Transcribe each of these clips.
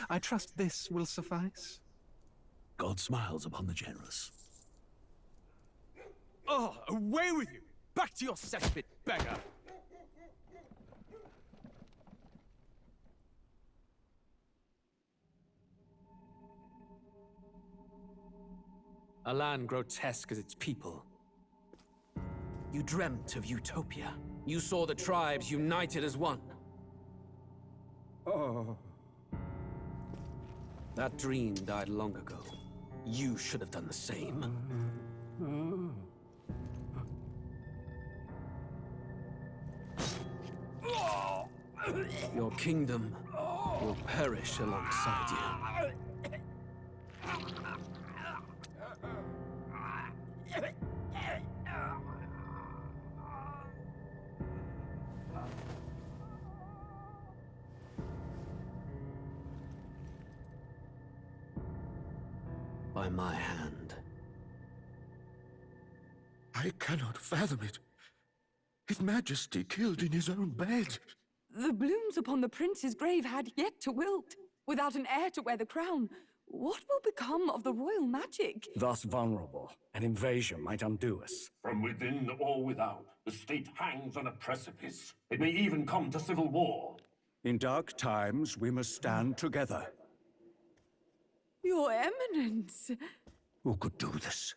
I trust this will suffice. God smiles upon the generous. Oh, away with you! Back to your cesspit, beggar! A land grotesque as its people. You dreamt of utopia. You saw the tribes united as one. Oh. That dream died long ago. You should have done the same. Your kingdom will perish alongside you. By my hand. I cannot fathom it. His Majesty killed in his own bed. The blooms upon the prince's grave had yet to wilt. Without an heir to wear the crown, what will become of the royal magic? Thus vulnerable, an invasion might undo us. From within or without, the state hangs on a precipice. It may even come to civil war. In dark times, we must stand together. Your Eminence! Who could do this?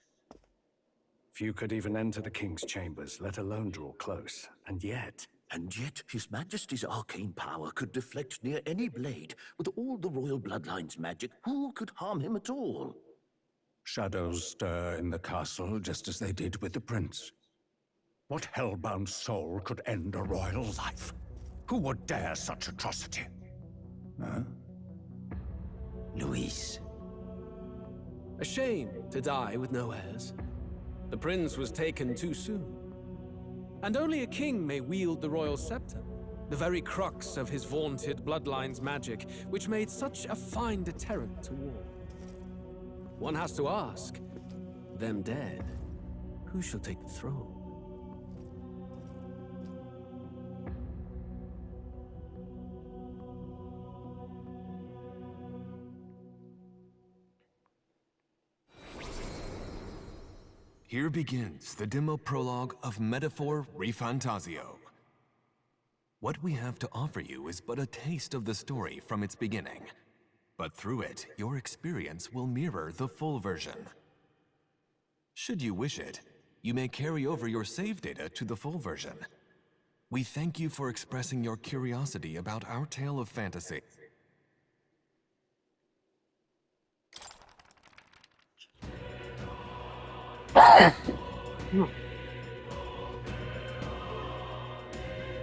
Few could even enter the king's chambers, let alone draw close. And yet, His Majesty's arcane power could deflect near any blade. With all the royal bloodline's magic, who could harm him at all? shadows stir in the castle just as they did with the prince. What hellbound soul could end a royal life? Who would dare such atrocity? Huh? Luis. A shame to die with no heirs. The prince was taken too soon. And only a king may wield the royal scepter, the very crux of his vaunted bloodline's magic, which made such a fine deterrent to war. One has to ask, them dead, who shall take the throne? Here begins the demo prologue of Metaphor ReFantazio. What we have to offer you is but a taste of the story from its beginning, but through it, your experience will mirror the full version. Should you wish it, you may carry over your save data to the full version. We thank you for expressing your curiosity about our tale of fantasy.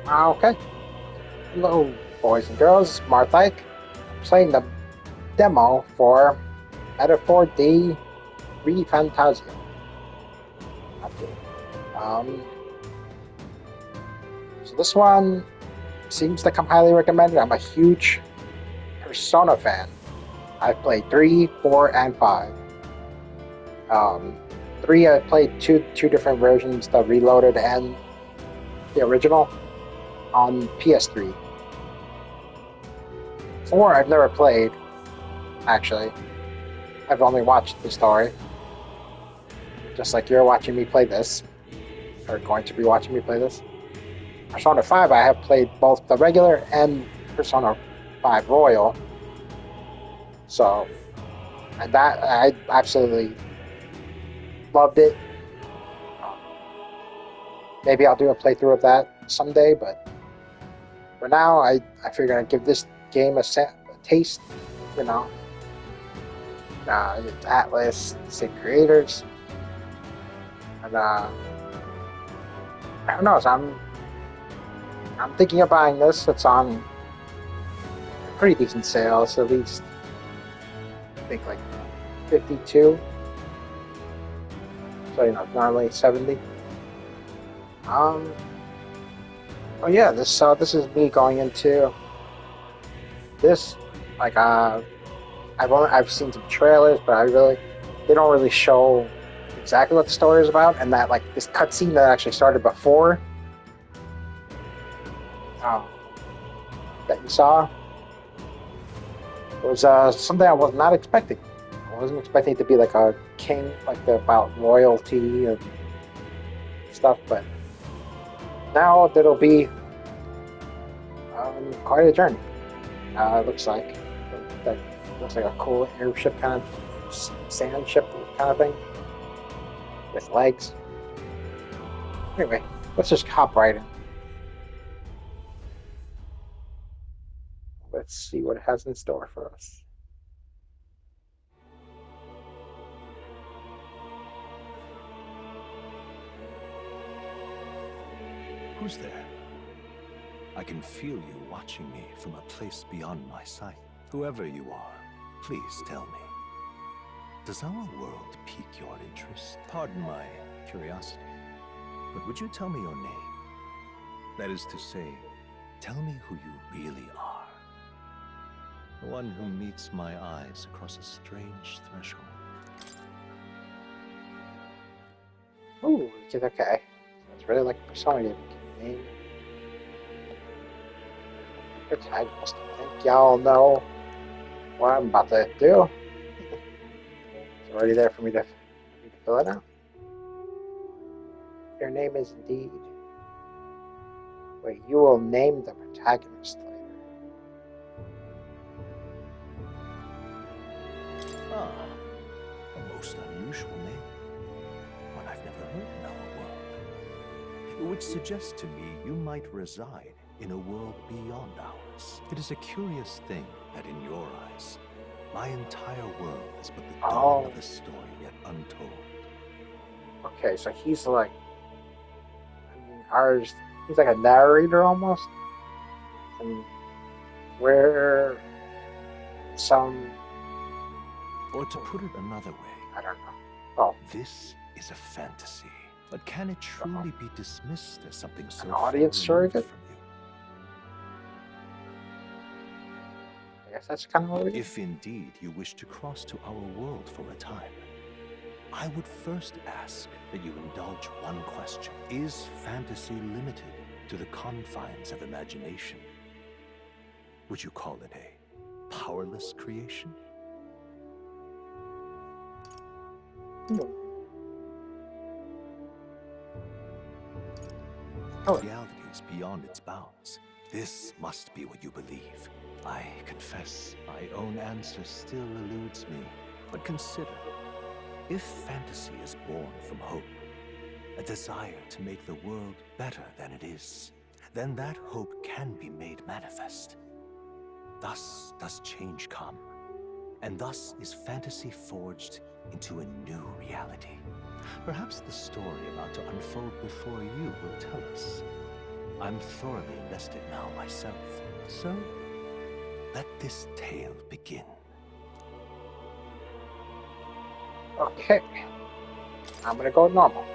Okay. Hello, boys and girls. Marthike playing the demo for Metaphor de ReFantazio. So this one seems like I'm highly recommended. I'm a huge Persona fan. I've played 3, 4, and 5. 3, I played two different versions, the Reloaded and the original, on PS3. 4, I've never played, actually. I've only watched the story. Just like you're watching me play this, or going to be watching me play this. Persona 5, I have played both the regular and Persona 5 Royal. So, and that, I absolutely loved it. Maybe I'll do a playthrough of that someday, but for now, I figured I'd give this game a taste, you know. It's Atlas, same creators, and who knows? I'm thinking of buying this. It's on a pretty decent sale. It's at least, I think, like 52. So normally 70. Oh yeah, this is me going into this. Like I've seen some trailers, but they don't really show exactly what the story is about, and that like this cutscene that actually started before that you saw. It was something I was not expecting. I wasn't expecting it to be like a king, like about royalty and stuff, but now it'll be quite a journey. It looks like that looks like a cool airship kind of sand ship kind of thing with legs. Anyway, let's just hop right in. Let's see what it has in store for us. Who's there? I can feel you watching me from a place beyond my sight. Whoever you are, please tell me. Does our world pique your interest? Pardon my curiosity, but would you tell me your name? That is to say, tell me who you really are. The one who meets my eyes across a strange threshold. Ooh, okay. It's really like a Persona game. Name. Protagonist. I think y'all know what I'm about to do. It's already there for me to fill it out. Your name is indeed. Wait, you will name the protagonist later. Ah, a most unusual name. One I've never heard in our world. Which suggests to me you might reside in a world beyond ours. It is a curious thing that in your eyes, my entire world is but the dawn of a story yet untold. Okay, so he's like, he's like a narrator almost. And we're some... Or to put it another way, I don't know. Oh, this is a fantasy. But can it truly be dismissed as something so an audience far removed surrogate? from you? I guess that's kind of what we do. If indeed you wish to cross to our world for a time, I would first ask that you indulge one question. Is fantasy limited to the confines of imagination? Would you call it a powerless creation? Reality is beyond its bounds. This must be what you believe. I confess, my own answer still eludes me. But consider, if fantasy is born from hope, a desire to make the world better than it is, then that hope can be made manifest. Thus does change come, and thus is fantasy forged into a new reality. Perhaps the story about to unfold before you will tell us. I'm thoroughly invested now myself, so let this tale begin. Okay. I'm gonna go normal.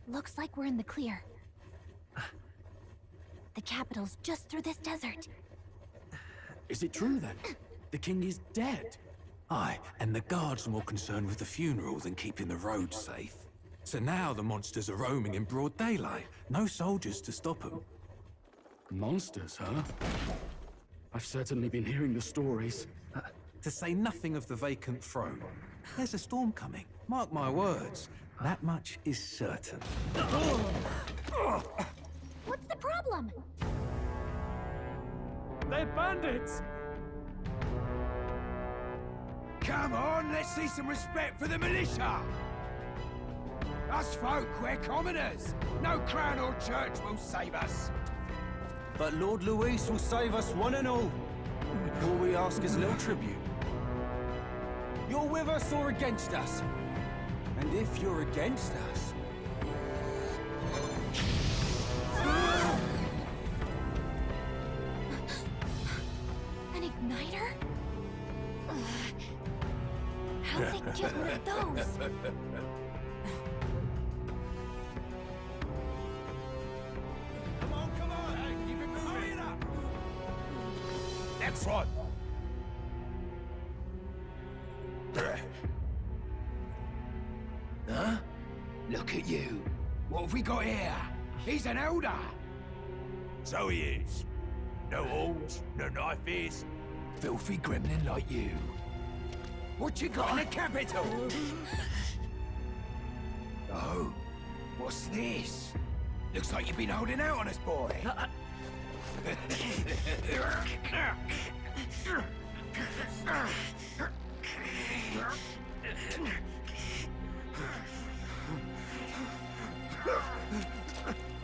Looks like we're in the clear. The capital's just through this desert. Is it true then? The king is dead? Aye, and the guards are more concerned with the funeral than keeping the roads safe. So now the monsters are roaming in broad daylight. No soldiers to stop them. Monsters, huh? I've certainly been hearing the stories. To say nothing of the vacant throne. There's a storm coming. Mark my words. That much is certain. What's the problem? They're bandits! Come on, let's see some respect for the militia! Us folk, we're commoners. No crown or church will save us. But Lord Luis will save us one and all. All we ask is a little tribute. You're with us or against us? And if you're against us... An igniter? How'd they get one of those? Come on, hey, keep it moving. Hurry it up. That's right. Huh? Look at you. What have we got here? He's an elder. So he is. No horns, no knife ears. Filthy gremlin like you. What you got in the capital? Oh, what's this? Looks like you've been holding out on us, boy.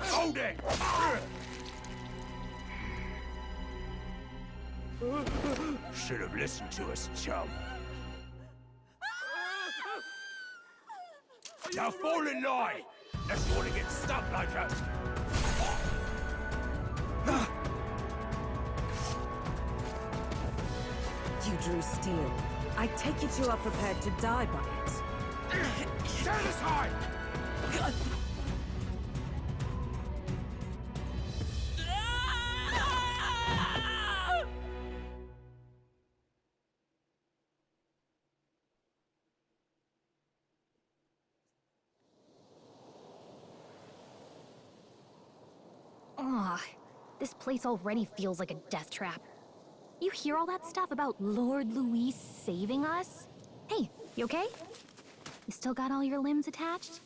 Hold it! Should have listened to us, chum. Now fall in line! Unless you want to get stuck like us. You drew steel. I take it you are prepared to die by it. Stand aside! Ugh, this place already feels like a death trap. You hear all that stuff about Lord Louis saving us? Hey, you okay? You still got all your limbs attached?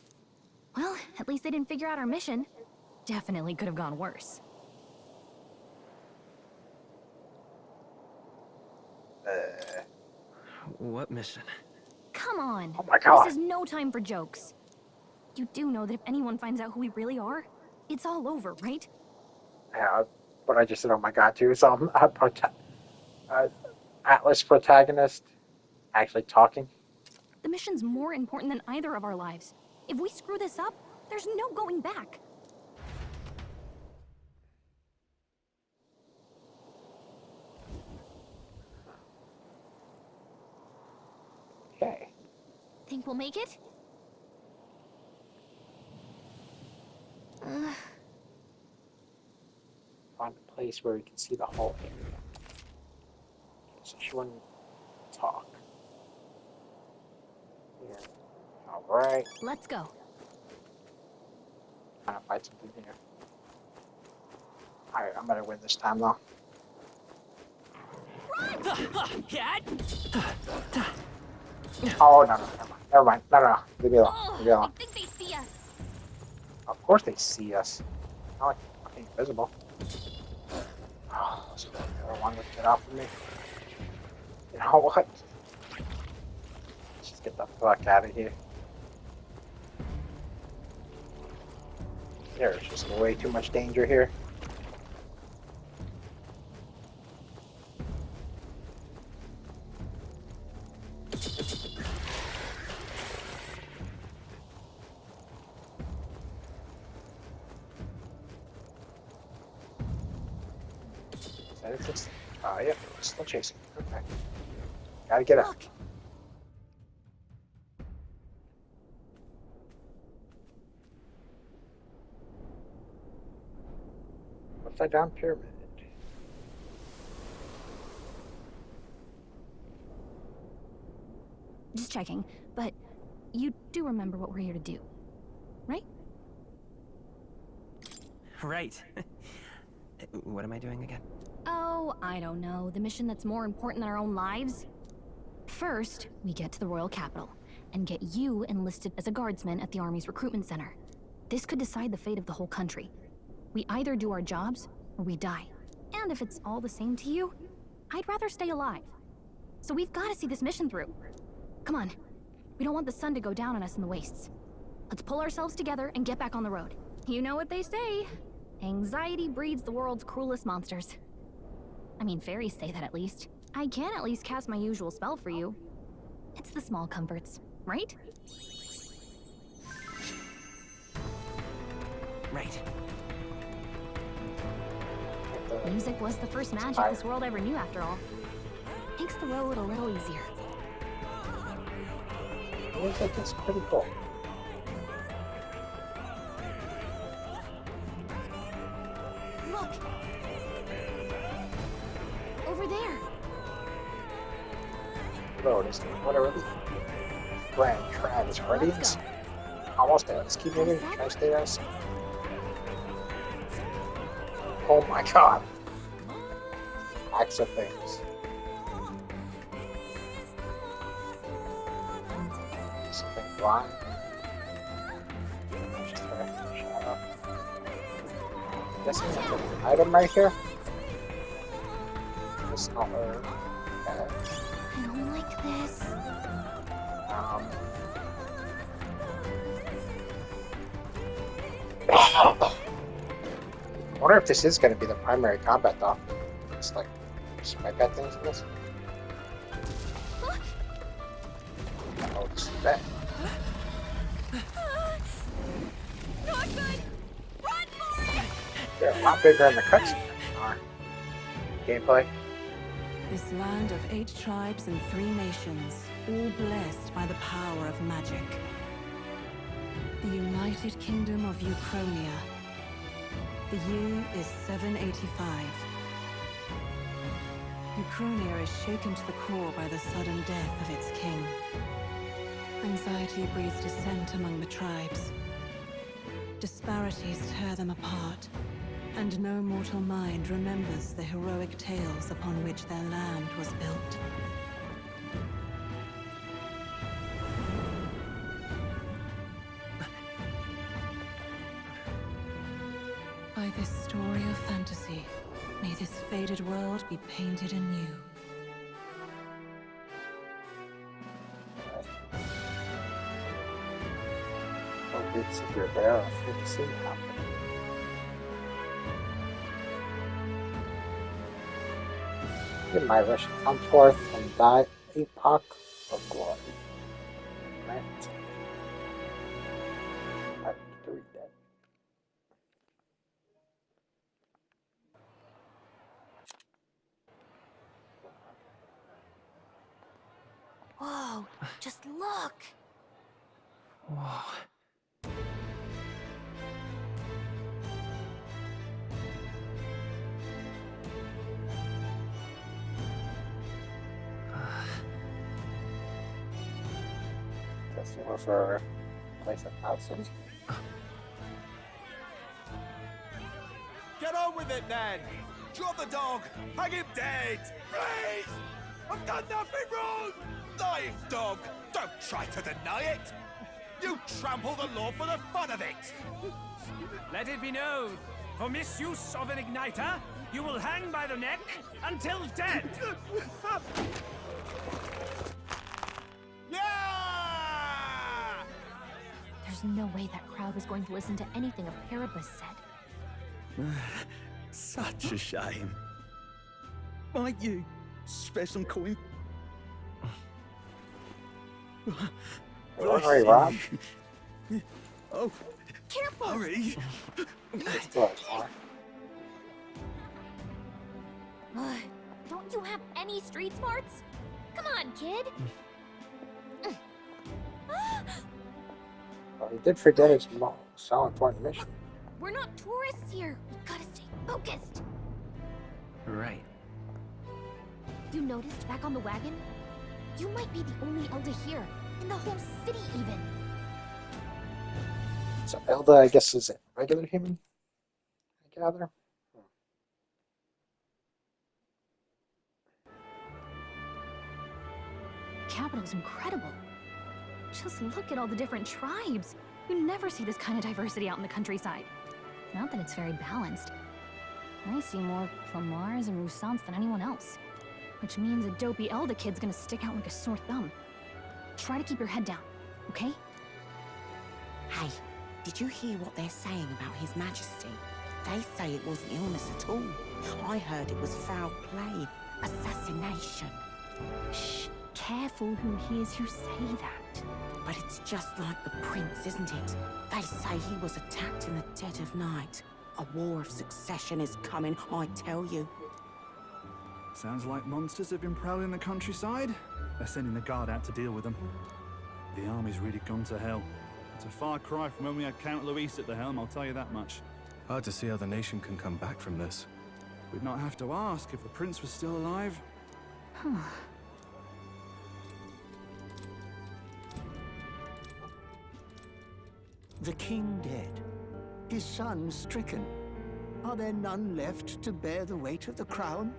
Well, at least they didn't figure out our mission. Definitely could have gone worse. What mission? Come on! Oh my God. This is no time for jokes. You do know that if anyone finds out who we really are, it's all over, right? Yeah, but I just said, oh my God, too. So Atlas protagonist actually talking. The mission's more important than either of our lives. If we screw this up, there's no going back. Okay. Think we'll make it? Find a place where we can see the whole area. Okay, so she wouldn't talk. Yeah. Alright. Let's go. Trying to find something here. Alright, I'm gonna win this time though. Oh, no, never mind. No. Leave me alone. Leave me alone. I think they see us. Of course they see us. Not like fucking invisible. Oh, so everyone would get off of me. You know what? Let's just get the fuck out of here. There's just way too much danger here. Yeah, still chasing. Okay. Gotta get up. Upside down pyramid. Just checking, but you do remember what we're here to do, right? Right. What am I doing again? Oh, I don't know. The mission that's more important than our own lives? First, we get to the royal capital and get you enlisted as a guardsman at the army's recruitment center. This could decide the fate of the whole country. We either do our jobs or we die. And if it's all the same to you, I'd rather stay alive. So we've got to see this mission through. Come on. We don't want the sun to go down on us in the wastes. Let's pull ourselves together and get back on the road. You know what they say. Anxiety breeds the world's cruelest monsters. I mean, fairies say that at least. I can at least cast my usual spell for you. It's the small comforts, right? Right. Music was the first magic this world ever knew, after all. Makes the road a little easier. Music is pretty cool. Look! Over there! Road is whatever it is. Grand Transmeridians. Almost there. Let's keep moving. Try to stay there. Oh my god. Acts of things. Something blind. Just a shadow. Guessing there's an item right here. It's not her. I don't like this. I wonder if this is going to be the primary combat though. It's like swipe at things in this. Oh, this is bad. Not good! Run for it! They're a lot bigger in the cutscene than are. Gameplay. This land of 8 tribes and 3 nations, all blessed by the power of magic. The United Kingdom of Uchronia. The year is 785. Uchronia is shaken to the core by the sudden death of its king. Anxiety breeds dissent among the tribes. Disparities tear them apart, and no mortal mind remembers the heroic tales upon which their land was built. By this story of fantasy, may this faded world be painted anew. Oh, bits of your bear are fixing happening. In my wish, come forth and die epoch of glory. Right? I have to read that. Whoa, just look! Whoa. Guess we're for a place of houses. Get on with it then! Drop the dog! Hang him dead! Please! I've done nothing wrong! Lying dog! Don't try to deny it! You trample the law for the fun of it! Let it be known, for misuse of an igniter, you will hang by the neck until dead. Yeah! There's no way that crowd was going to listen to anything a Paribus said. Such a shame. Might you spare some coin? Hurry, Rob. Oh, Careful! hurry! Don't you have any street smarts? Come on, kid! Well, he did forget his so important mission. We're not tourists here. We gotta stay focused. Right. You noticed back on the wagon? You might be the only Elder here, in the whole city even. So Elda, I guess, is a regular human, I gather. The capital's incredible. Just look at all the different tribes. You never see this kind of diversity out in the countryside. Not that it's very balanced. I see more Plamars and Roussants than anyone else. Which means a dopey Elda kid's gonna stick out like a sore thumb. Try to keep your head down, okay? Hey, did you hear what they're saying about His Majesty? They say it wasn't illness at all. I heard it was foul play, assassination. Shh, careful who hears you say that. But it's just like the prince, isn't it? They say he was attacked in the dead of night. A war of succession is coming, I tell you. Sounds like monsters have been prowling the countryside. They're sending the guard out to deal with them. The army's really gone to hell. It's a far cry from when we had Count Luis at the helm, I'll tell you that much. Hard to see how the nation can come back from this. We'd not have to ask if the prince was still alive. The king dead, his son stricken. Are there none left to bear the weight of the crown?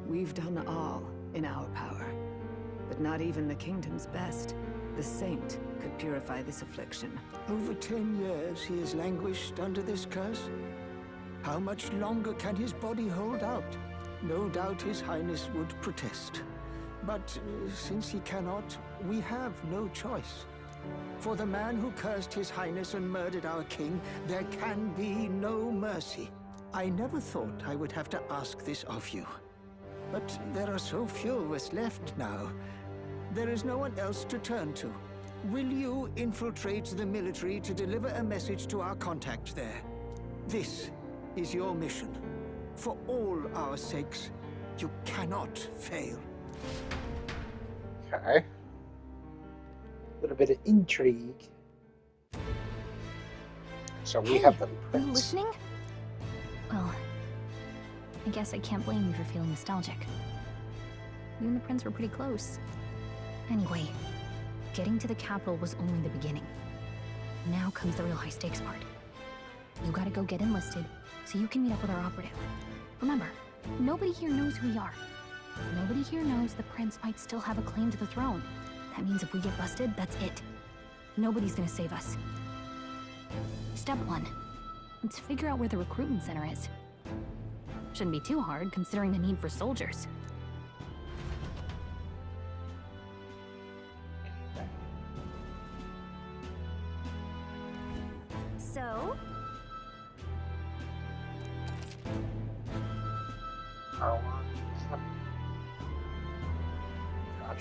We've done all in our power, but not even the kingdom's best, the saint, could purify this affliction. Over 10 years he has languished under this curse. How much longer can his body hold out? No doubt his highness would protest. But since he cannot, we have no choice. For the man who cursed his highness and murdered our king, there can be no mercy. I never thought I would have to ask this of you. But there are so few of us left now. There is no one else to turn to. Will you infiltrate the military to deliver a message to our contact there? This is your mission. For all our sakes, you cannot fail. Okay. A little bit of intrigue. So we have the Are you prince. listening? Well, I guess I can't blame you for feeling nostalgic. You and the prince were pretty close. Anyway, getting to the capital was only the beginning. Now comes the real high-stakes part. You gotta go get enlisted, so you can meet up with our operative. Remember, nobody here knows who we are. Nobody here knows the prince might still have a claim to the throne. That means if we get busted, that's it. Nobody's gonna save us. Step 1. Let's figure out where the recruitment center is. Shouldn't be too hard, considering the need for soldiers. So?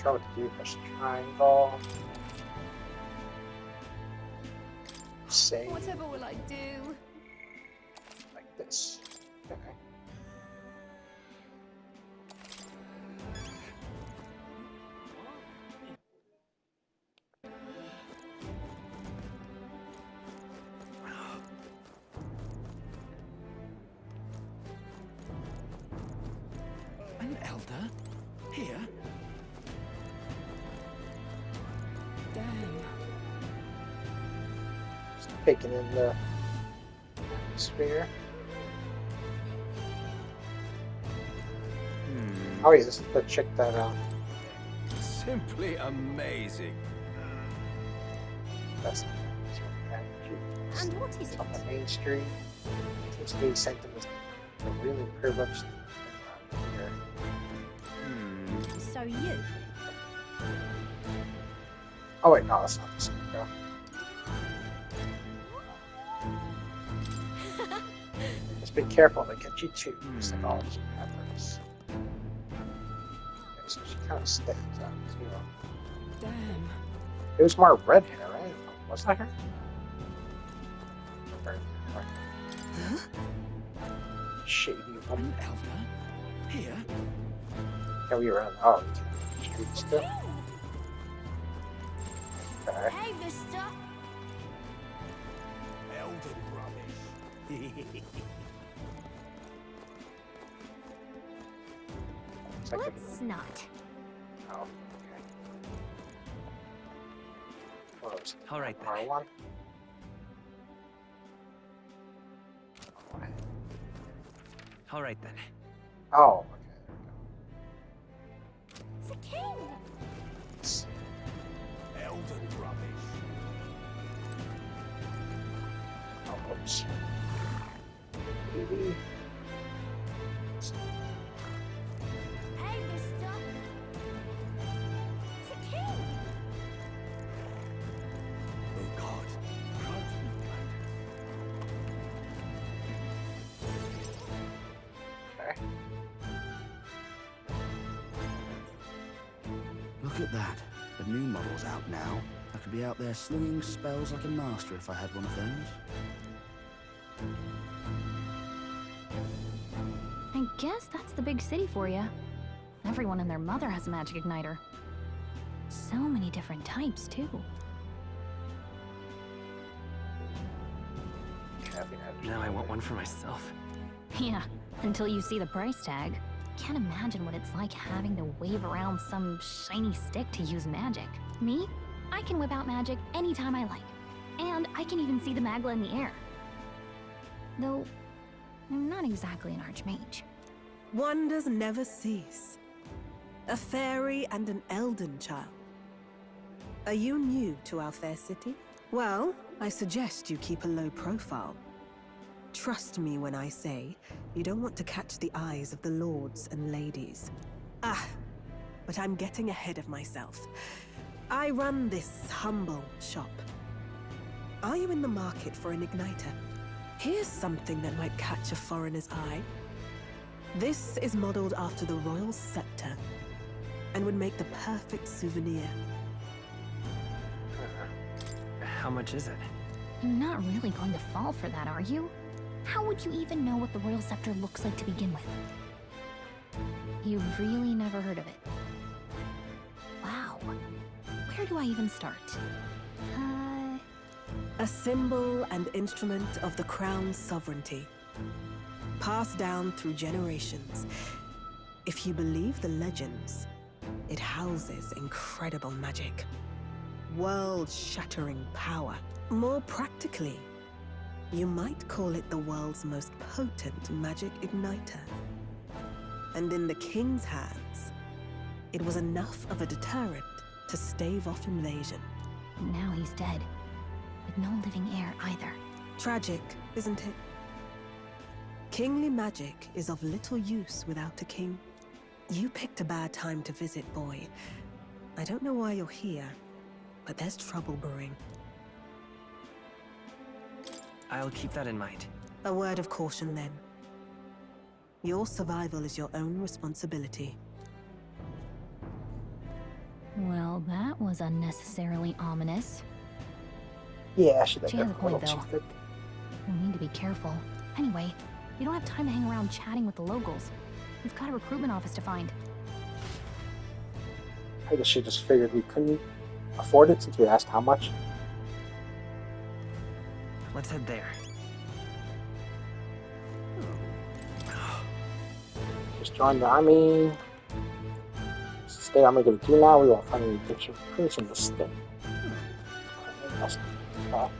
Try what to do. Press triangle. Save Whatever will I do? like this. Okay. An elder? Here? Just taking in the atmosphere. Oh, yeah, this is the chick that Simply amazing. that's And what is it? on the main street. Seems to be sentiment for really privileged here. So you? Oh wait, no, that's not the same girl. Just be careful, they get you too. It's like all these peppers. Okay, so she kind of stands out too. Damn. It was more red hair, right? Was that her? Shady woman. Elder? Here? Yeah, we were on the street still. Okay. Hey, mister! Elder rubbish. Looks like Let's not. Oh, okay. Close. All right, then. R1. All right, then. Oh, okay. It's a king! Let's Elder rubbish. Oh, oops. Maybe. Hey, mister! It's a king! Oh God. Okay. Look at that. The new model's out now. I could be out there slinging spells like a master if I had one of those. I guess that's the big city for you. Everyone and their mother has a magic igniter. So many different types, too. Now I want one for myself. Yeah, until you see the price tag. Can't imagine what it's like having to wave around some shiny stick to use magic. Me? I can whip out magic anytime I like. And I can even see the Magla in the air. Though, I'm not exactly an archmage. Wonders never cease. A fairy and an Elden child. Are you new to our fair city? Well, I suggest you keep a low profile. Trust me when I say you don't want to catch the eyes of the lords and ladies. But I'm getting ahead of myself. I run this humble shop. Are you in the market for an igniter? Here's something that might catch a foreigner's eye. This is modeled after the royal scepter and would make the perfect souvenir. How much is it? You're not really going to fall for that, are you? How would you even know what the royal scepter looks like to begin with? You've really never heard of it. Wow. Where do I even start? A symbol and instrument of the crown's sovereignty. Passed down through generations. If you believe the legends, it houses incredible magic. World-shattering power. More practically, you might call it the world's most potent magic igniter. And in the king's hands, it was enough of a deterrent to stave off invasion. Now he's dead, with no living heir either. Tragic, isn't it? Kingly magic is of little use without a king. You picked a bad time to visit, boy. I don't know why you're here, but there's trouble brewing. I'll keep that in mind. A word of caution, then. Your survival is your own responsibility. Well, that was unnecessarily ominous. Yeah, She has a point, though. We need to be careful. Anyway, we don't have time to hang around chatting with the locals. We've got a recruitment office to find. I guess she just figured we couldn't afford it since we asked how much. Let's head there. Just join the army. What's the state army going to do now? We won't find any picture recruits in the state. Okay. Oh.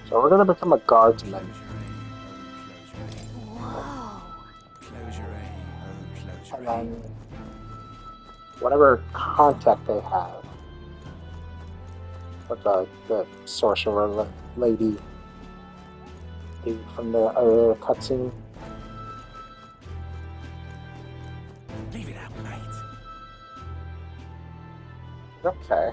So we're going to become a guardsman. Whoa. And then whatever contact they have with the sorcerer lady from the other cutscene. Leave it out, mate. Okay.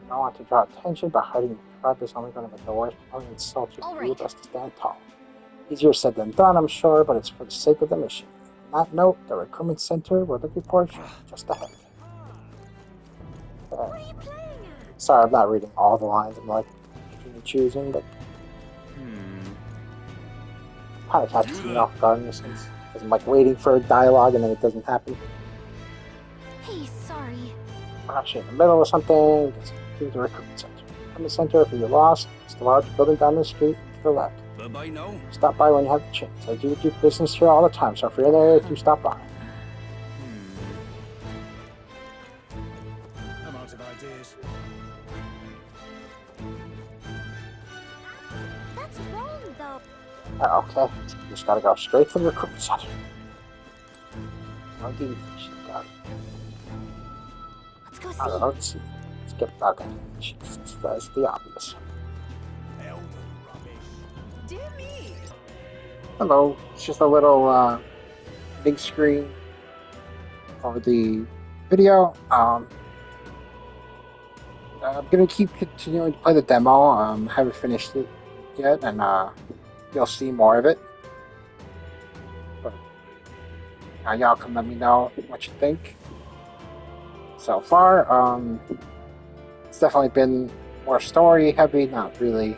I don't want to draw attention, but hiding prep is only going to make the worst opponent insult you best to stand tall. Easier said than done, I'm sure, but it's for the sake of the mission. On that note, the recruitment center we're looking for is just ahead. Sorry, I'm not reading all the lines. I'm like choosing, but kind of catches me off guard in a sense. Because I'm like waiting for a dialogue and then it doesn't happen. Hey, sorry. We're actually in the middle of something. To the recruitment center. Recruitment center, if you're lost, it's the large building down the street to the left. Bye-bye now. Stop by when you have the chance. I do business here all the time, so if you're in there, do stop by. I'm out of ideas. That's wrong, though. Okay, so you just gotta go straight for the recruitment center. I'll give you Let's go see. I don't know, let's see. Let's get back in. That's the obvious. Dear me. Hello, it's just a little big screen for the video. I'm gonna keep continuing to play the demo. Haven't finished it yet, and you'll see more of it. But y'all can let me know what you think. So far, it's definitely been more story heavy, not really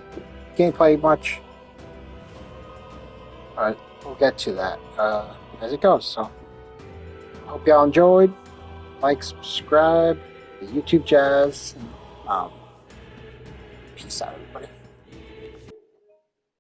gameplay much. But we'll get to that as it goes. So, hope y'all enjoyed. Like, subscribe, the YouTube jazz. Peace out, everybody.